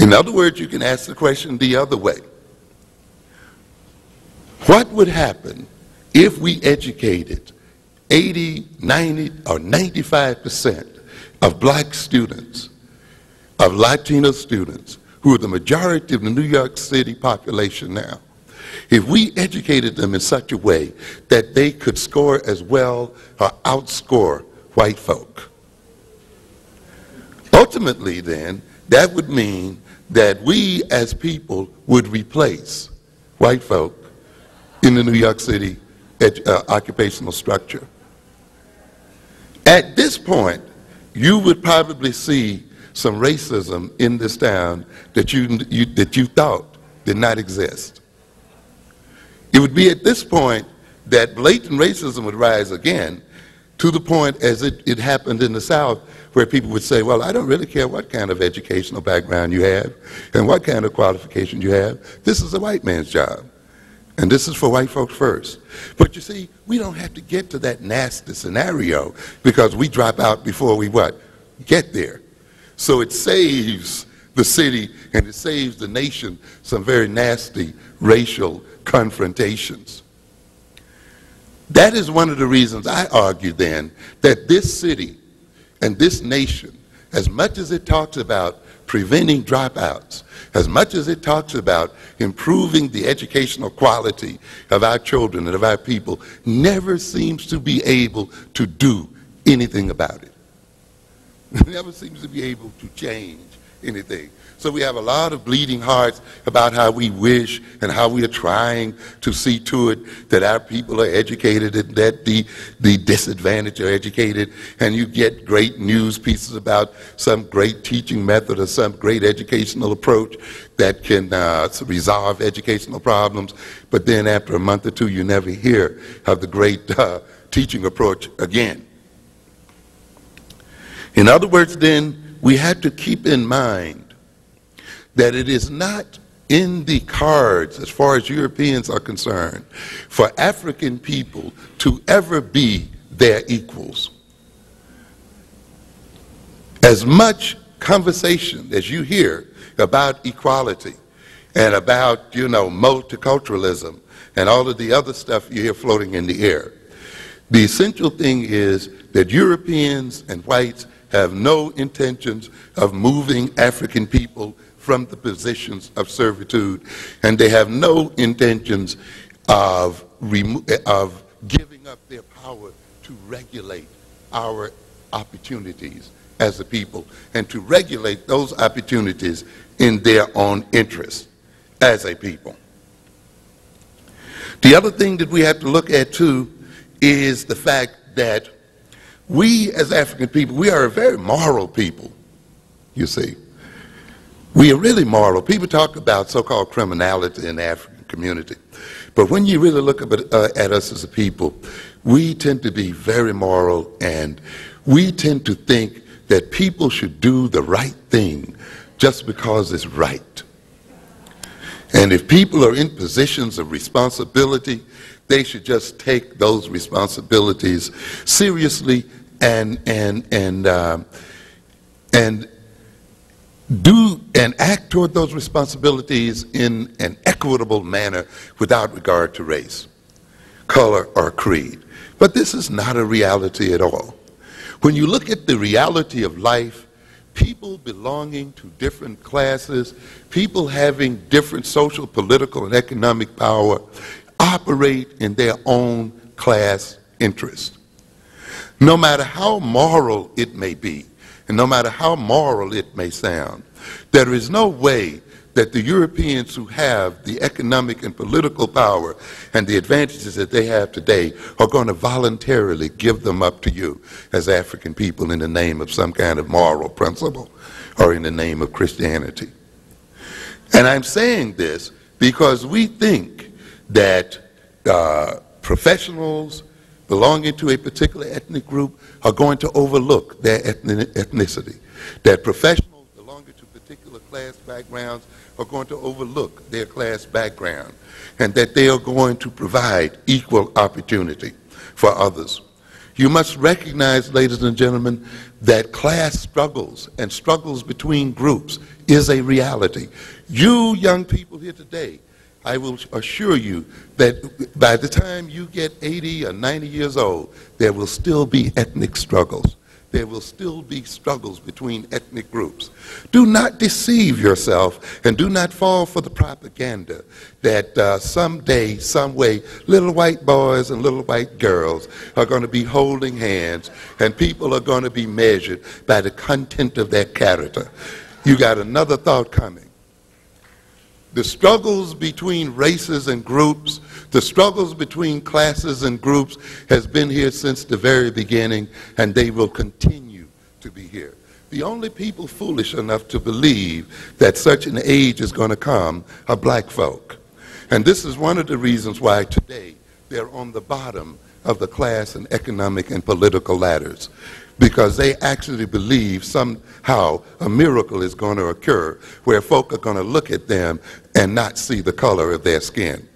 In other words, you can ask the question the other way. What would happen if we educated 80, 90, or 95% of black students, of Latino students, who are the majority of the New York City population now, if we educated them in such a way that they could score as well or outscore white folk? Ultimately, then, that would mean that we as people would replace white folk in the New York City occupational structure. At this point, you would probably see some racism in this town that you thought did not exist. It would be at this point that blatant racism would rise again, to the point as it happened in the South, where people would say, well, I don't really care what kind of educational background you have and what kind of qualifications you have. This is a white man's job. And this is for white folks first. But you see, we don't have to get to that nasty scenario because we drop out before we what? Get there. So it saves the city and it saves the nation some very nasty racial confrontations. That is one of the reasons I argue then that this city and this nation, as much as it talks about preventing dropouts, as much as it talks about improving the educational quality of our children and of our people, never seems to be able to do anything about it. It never seems to be able to change anything. So we have a lot of bleeding hearts about how we wish and how we are trying to see to it that our people are educated and that the disadvantaged are educated, and you get great news pieces about some great teaching method or some great educational approach that can resolve educational problems, but then after a month or two you never hear of the great teaching approach again. In other words, then, we have to keep in mind that it is not in the cards, as far as Europeans are concerned, for African people to ever be their equals. As much conversation as you hear about equality and about, multiculturalism and all of the other stuff you hear floating in the air, the essential thing is that Europeans and whites have no intentions of moving African people from the positions of servitude, and they have no intentions of giving up their power to regulate our opportunities as a people and to regulate those opportunities in their own interest as a people. The other thing that we have to look at too is the fact that we as African people, we are a very moral people, you see. We are really moral. People talk about so-called criminality in the African community. But when you really look at us as a people, we tend to be very moral, and we tend to think that people should do the right thing just because it's right. And if people are in positions of responsibility, they should just take those responsibilities seriously and do and act toward those responsibilities in an equitable manner without regard to race, color, or creed. But this is not a reality at all. When you look at the reality of life, people belonging to different classes, people having different social, political, and economic power operate in their own class interest. No matter how moral it may be, and no matter how moral it may sound, there is no way that the Europeans who have the economic and political power and the advantages that they have today are going to voluntarily give them up to you as African people in the name of some kind of moral principle or in the name of Christianity. And I'm saying this because we think that professionals belonging to a particular ethnic group are going to overlook their ethnicity, that professionals belonging to particular class backgrounds are going to overlook their class background, and that they are going to provide equal opportunity for others. You must recognize, ladies and gentlemen, that class struggles and struggles between groups is a reality. You young people here today, I will assure you that by the time you get 80 or 90 years old, there will still be ethnic struggles. There will still be struggles between ethnic groups. Do not deceive yourself and do not fall for the propaganda that someday, some way, little white boys and little white girls are going to be holding hands and people are going to be measured by the content of their character. You got another thought coming. The struggles between races and groups, the struggles between classes and groups has been here since the very beginning, and they will continue to be here. The only people foolish enough to believe that such an age is going to come are black folk. And this is one of the reasons why today they're on the bottom of the class and economic and political ladders, because they actually believe somehow a miracle is going to occur where folk are going to look at them and not see the color of their skin.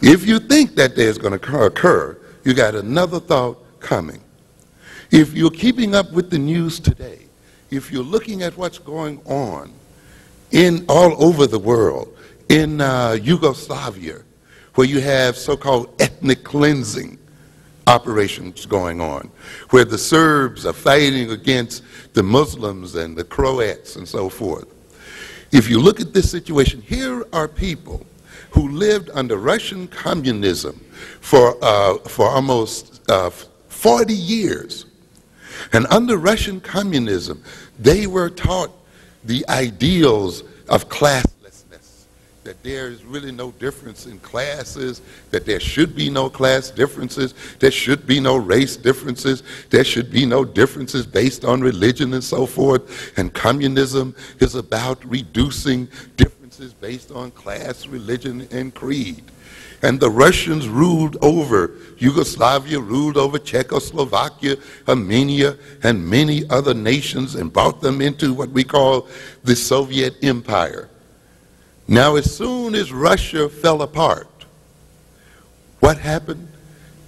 If you think that there's going to occur, you got another thought coming. If you're keeping up with the news today, if you're looking at what's going on all over the world, in Yugoslavia, where you have so-called ethnic cleansing operations going on, where the Serbs are fighting against the Muslims and the Croats and so forth. If you look at this situation, here are people who lived under Russian communism for almost 40 years. And under Russian communism, they were taught the ideals of classlessness, that there is really no difference in classes, that there should be no class differences, there should be no race differences, there should be no differences based on religion and so forth. And communism is about reducing differences based on class, religion, and creed. And the Russians ruled over Yugoslavia, ruled over Czechoslovakia, Armenia, and many other nations and brought them into what we call the Soviet Empire. Now, as soon as Russia fell apart, what happened?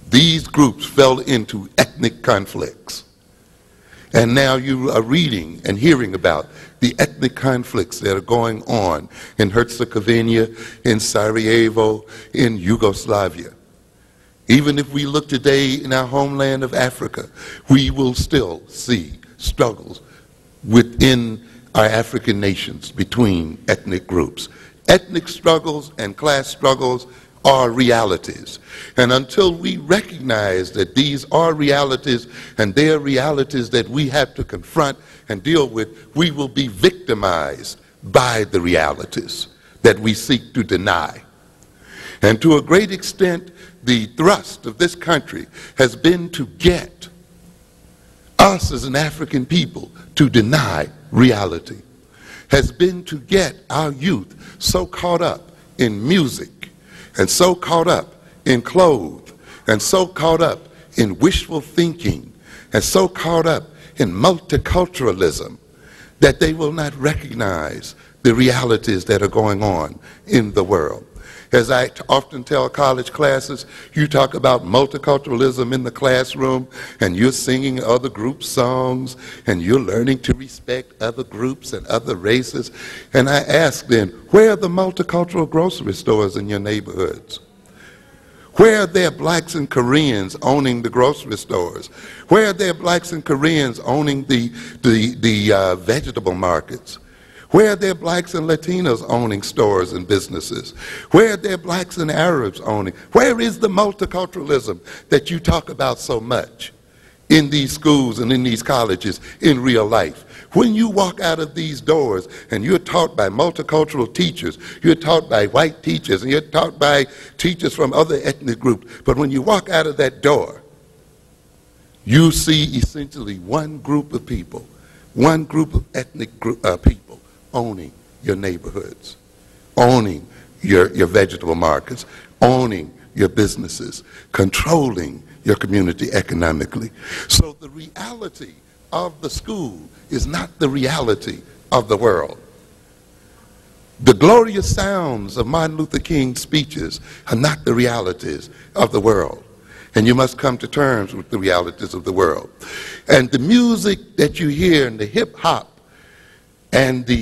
These groups fell into ethnic conflicts. And now you are reading and hearing about the ethnic conflicts that are going on in Herzegovina, in Sarajevo, in Yugoslavia. Even if we look today in our homeland of Africa, we will still see struggles within our African nations between ethnic groups. Ethnic struggles and class struggles are realities. And until we recognize that these are realities and they are realities that we have to confront and deal with, we will be victimized by the realities that we seek to deny. And to a great extent, the thrust of this country has been to get us as an African people to deny reality, has been to get our youth so caught up in music, and so caught up in clothes, and so caught up in wishful thinking, and so caught up in multiculturalism that they will not recognize the realities that are going on in the world. As I often tell college classes, you talk about multiculturalism in the classroom, and you're singing other group songs, and you're learning to respect other groups and other races. And I ask then, where are the multicultural grocery stores in your neighborhoods? Where are there blacks and Koreans owning the grocery stores? Where are there blacks and Koreans owning the vegetable markets? Where are there blacks and Latinos owning stores and businesses? Where are there blacks and Arabs owning? Where is the multiculturalism that you talk about so much in these schools and in these colleges in real life? When you walk out of these doors and you're taught by multicultural teachers, you're taught by white teachers, and you're taught by teachers from other ethnic groups, but when you walk out of that door, you see essentially one group of people, one group of ethnic people owning your neighborhoods, owning your vegetable markets, owning your businesses, controlling your community economically. So the reality of the school is not the reality of the world. The glorious sounds of Martin Luther King's speeches are not the realities of the world. And you must come to terms with the realities of the world. And the music that you hear and the hip hop and the